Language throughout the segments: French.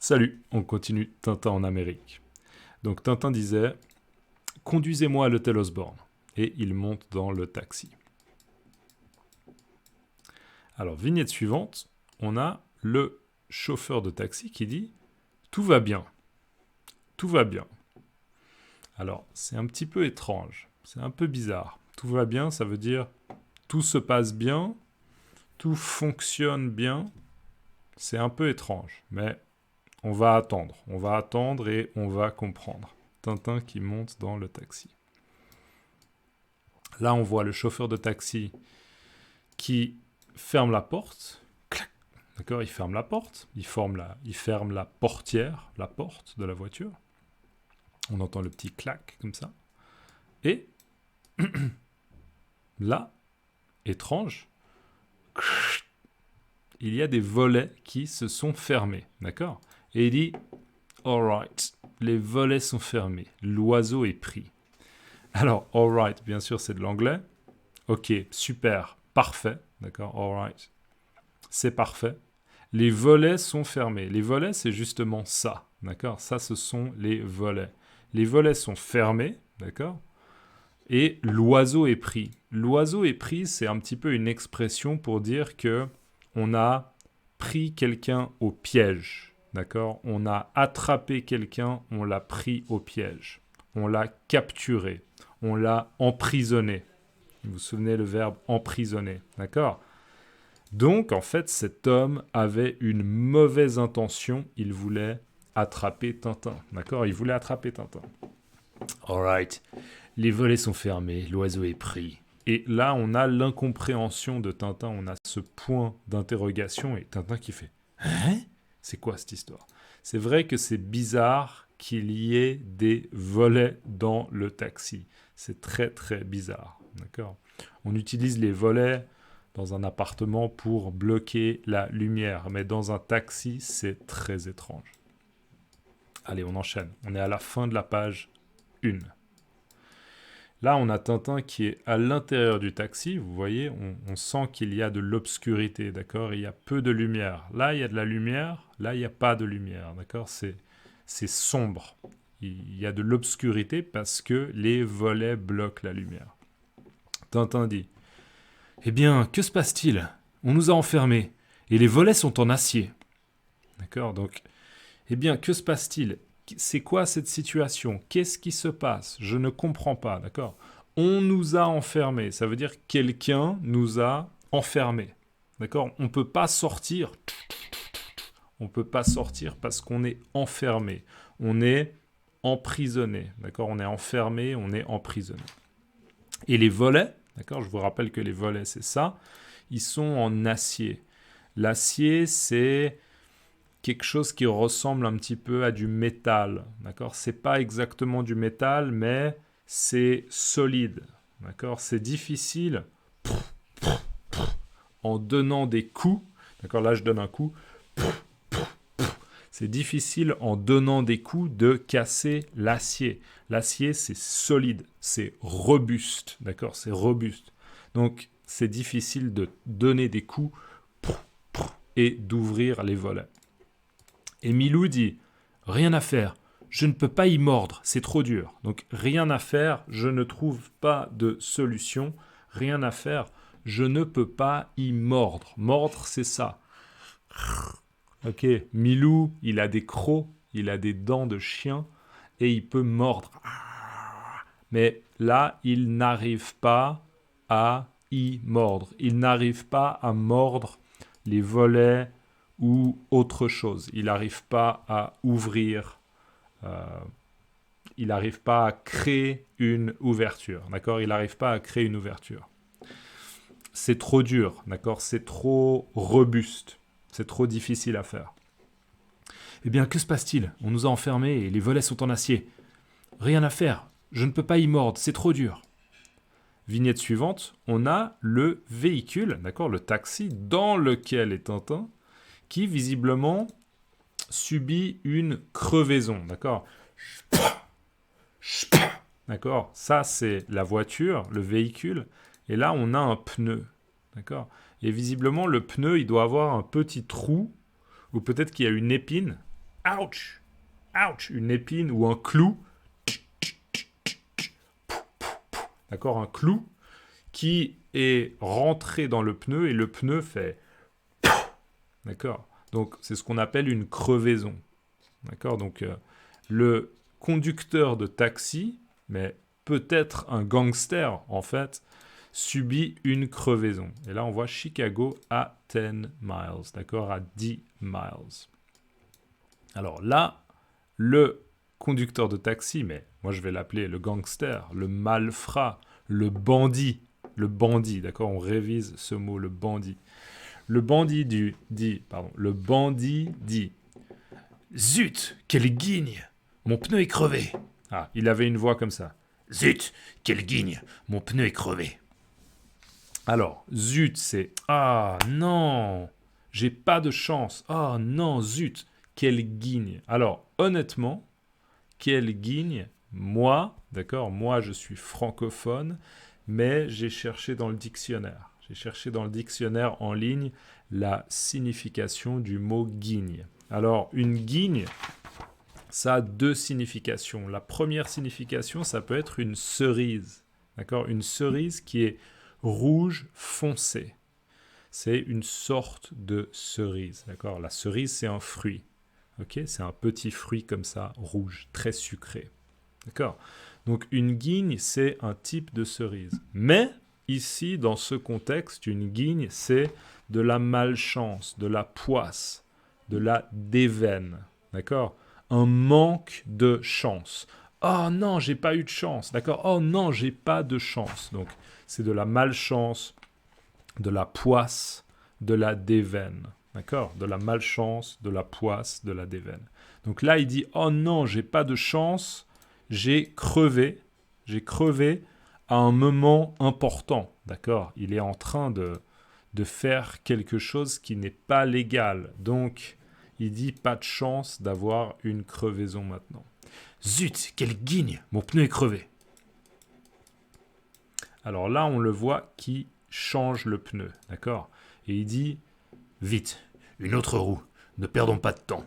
Salut, on continue Tintin en Amérique. Donc Tintin disait « Conduisez-moi à l'hôtel Osborne » et il monte dans le taxi. Alors, vignette suivante, on a le chauffeur de taxi qui dit « Tout va bien, tout va bien ». Alors, c'est un petit peu étrange, c'est un peu bizarre. Tout va bien, ça veut dire tout se passe bien, tout fonctionne bien. C'est un peu étrange, mais on va attendre et on va comprendre. Tintin qui monte dans le taxi. Là, on voit le chauffeur de taxi qui ferme la porte. Clac. D'accord, il ferme la porte. Il ferme la portière, la porte de la voiture. On entend le petit clac comme ça. Et là, étrange, il y a des volets qui se sont fermés. D'accord ? Et il dit « All right, les volets sont fermés. L'oiseau est pris. » Alors, « all right », bien sûr, c'est de l'anglais. Ok, super, parfait. D'accord, « all right ». C'est parfait. Les volets sont fermés. Les volets, c'est justement ça. D'accord ? Ça, ce sont les volets. Les volets sont fermés. D'accord ? Et l'oiseau est pris. L'oiseau est pris, c'est un petit peu une expression pour dire que on a pris quelqu'un au piège. D'accord ? On a attrapé quelqu'un, on l'a pris au piège. On l'a capturé. On l'a emprisonné. Vous vous souvenez le verbe emprisonner. D'accord ? Donc, en fait, cet homme avait une mauvaise intention. Il voulait attraper Tintin. D'accord ? Il voulait attraper Tintin. All right. Les volets sont fermés, l'oiseau est pris. Et là, on a l'incompréhension de Tintin, on a ce point d'interrogation et Tintin qui fait « Hein ? C'est quoi cette histoire ?» C'est vrai que c'est bizarre qu'il y ait des volets dans le taxi. C'est très très bizarre. D'accord ? On utilise les volets dans un appartement pour bloquer la lumière, mais dans un taxi, c'est très étrange. Allez, on enchaîne. On est à la fin de la page 1. Là, on a Tintin qui est à l'intérieur du taxi. Vous voyez, on sent qu'il y a de l'obscurité, d'accord ? Il y a peu de lumière. Là, il y a de la lumière. Là, il n'y a pas de lumière, d'accord ? C'est sombre. Il y a de l'obscurité parce que les volets bloquent la lumière. Tintin dit « Eh bien, que se passe-t-il ? On nous a enfermés et les volets sont en acier. » D'accord ? Donc, eh bien, que se passe-t-il ? C'est quoi cette situation ? Qu'est-ce qui se passe ? Je ne comprends pas, d'accord ? On nous a enfermés. Ça veut dire que quelqu'un nous a enfermés. D'accord ? On ne peut pas sortir. On ne peut pas sortir parce qu'on est enfermé. On est emprisonné. D'accord ? On est enfermé, on est emprisonné. Et les volets, d'accord ? Je vous rappelle que les volets, c'est ça. Ils sont en acier. L'acier, c'est quelque chose qui ressemble un petit peu à du métal, d'accord ? C'est pas exactement du métal, mais c'est solide, d'accord ? C'est difficile en donnant des coups, d'accord ? Là, je donne un coup. C'est difficile en donnant des coups de casser l'acier. L'acier, c'est solide, c'est robuste, d'accord ? C'est robuste. Donc, c'est difficile de donner des coups et d'ouvrir les volets. Et Milou dit « Rien à faire, je ne peux pas y mordre, c'est trop dur. » Donc rien à faire, je ne trouve pas de solution. Rien à faire, je ne peux pas y mordre. Mordre, c'est ça. Ok, Milou, il a des crocs, il a des dents de chien et il peut mordre. Mais là, il n'arrive pas à y mordre. Il n'arrive pas à mordre les volets ou autre chose. Il n'arrive pas à ouvrir, il n'arrive pas à créer une ouverture, d'accord ? Il n'arrive pas à créer une ouverture. C'est trop dur, d'accord ? C'est trop robuste, c'est trop difficile à faire. Eh bien, que se passe-t-il ? On nous a enfermés et les volets sont en acier. Rien à faire, je ne peux pas y mordre, c'est trop dur. Vignette suivante, on a le véhicule, d'accord ? Le taxi dans lequel est Tintin, qui visiblement subit une crevaison, d'accord ? D'accord ? Ça, c'est la voiture, le véhicule, et là, on a un pneu, d'accord ? Et visiblement, le pneu, il doit avoir un petit trou, ou peut-être qu'il y a une épine, ouch, ouch, une épine ou un clou. D'accord, un clou qui est rentré dans le pneu et le pneu fait... D'accord, donc c'est ce qu'on appelle une crevaison. D'accord, donc le conducteur de taxi, mais peut-être un gangster en fait, subit une crevaison. Et là on voit Chicago à 10 miles, d'accord, à 10 miles. Alors là, le conducteur de taxi, mais moi je vais l'appeler le gangster, le malfrat, le bandit, d'accord, on révise ce mot, le bandit. Le bandit dit, zut, quelle guigne, mon pneu est crevé. Ah, il avait une voix comme ça. Zut, quelle guigne, mon pneu est crevé. Alors, zut, c'est ah non, j'ai pas de chance. Ah non, zut, quelle guigne. Alors, honnêtement, quelle guigne, moi, d'accord, moi je suis francophone, mais j'ai cherché dans le dictionnaire. J'ai cherché dans le dictionnaire en ligne la signification du mot guigne. Alors, une guigne, ça a deux significations. La première signification, ça peut être une cerise. D'accord ? Une cerise qui est rouge foncé. C'est une sorte de cerise. D'accord ? La cerise, c'est un fruit. Ok ? C'est un petit fruit comme ça, rouge, très sucré. D'accord ? Donc, une guigne, c'est un type de cerise. Mais, ici, dans ce contexte, une guigne, c'est de la malchance, de la poisse, de la déveine. D'accord ? Un manque de chance. Oh non, j'ai pas eu de chance. D'accord ? Oh non, j'ai pas de chance. Donc, c'est de la malchance, de la poisse, de la déveine. D'accord ? De la malchance, de la poisse, de la déveine. Donc là, il dit « Oh non, j'ai pas de chance, j'ai crevé à un moment important. » D'accord ? Il est en train de faire quelque chose qui n'est pas légal. Donc, il dit « Pas de chance d'avoir une crevaison maintenant. » Zut, quelle guigne, mon pneu est crevé. Alors là, on le voit qui change le pneu. D'accord ? Et il dit « Vite, une autre roue, ne perdons pas de temps.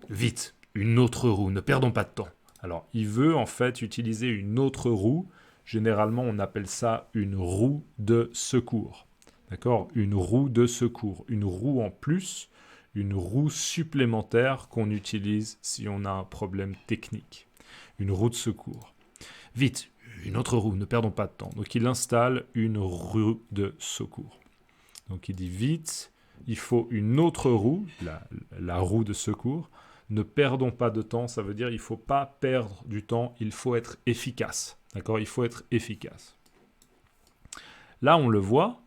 Vite, une autre roue, ne perdons pas de temps. » Alors, il veut en fait utiliser une autre roue. Généralement, on appelle ça une roue de secours. D'accord ? Une roue de secours. Une roue en plus, une roue supplémentaire qu'on utilise si on a un problème technique. Une roue de secours. Vite, une autre roue, ne perdons pas de temps. Donc, il installe une roue de secours. Donc, il dit vite, il faut une autre roue, la roue de secours. Ne perdons pas de temps, ça veut dire il ne faut pas perdre du temps, il faut être efficace. D'accord ? Il faut être efficace. Là, on le voit,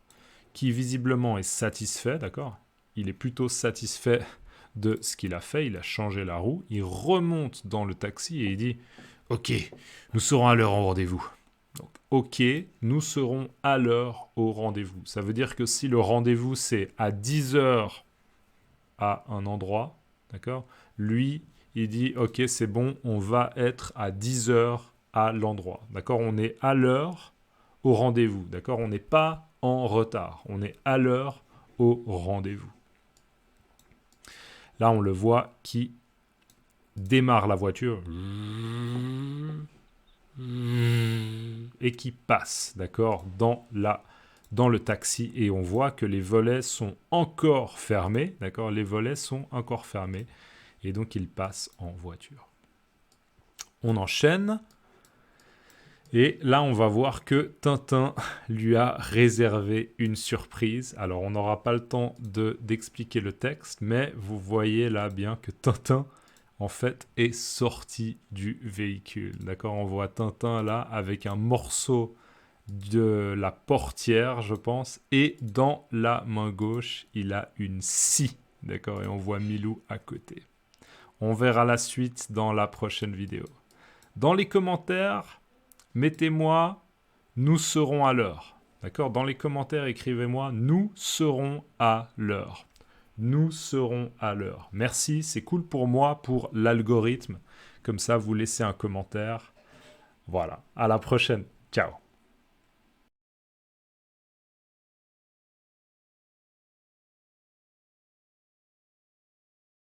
qui visiblement est satisfait, d'accord ? Il est plutôt satisfait de ce qu'il a fait, il a changé la roue, il remonte dans le taxi et il dit « Ok, nous serons à l'heure au rendez-vous. » Donc, ok, nous serons à l'heure au rendez-vous. Ça veut dire que si le rendez-vous c'est à 10h à un endroit, d'accord ? Lui, il dit, ok, c'est bon, on va être à 10h à l'endroit. D'accord ? On est à l'heure au rendez-vous. D'accord ? On n'est pas en retard. On est à l'heure au rendez-vous. Là, on le voit qui démarre la voiture et qui passe, d'accord, dans le taxi. Et on voit que les volets sont encore fermés. D'accord ? Les volets sont encore fermés. Et donc, il passe en voiture. On enchaîne. Et là, on va voir que Tintin lui a réservé une surprise. Alors, on n'aura pas le temps d'expliquer le texte, mais vous voyez là bien que Tintin, en fait, est sorti du véhicule. D'accord ? On voit Tintin là avec un morceau de la portière, je pense, et dans la main gauche, il a une scie. D'accord ? Et on voit Milou à côté. On verra la suite dans la prochaine vidéo. Dans les commentaires, mettez-moi « Nous serons à l'heure ». D'accord ? Dans les commentaires, écrivez-moi « Nous serons à l'heure ». Nous serons à l'heure. Merci, c'est cool pour moi, pour l'algorithme. Comme ça, vous laissez un commentaire. Voilà, à la prochaine. Ciao.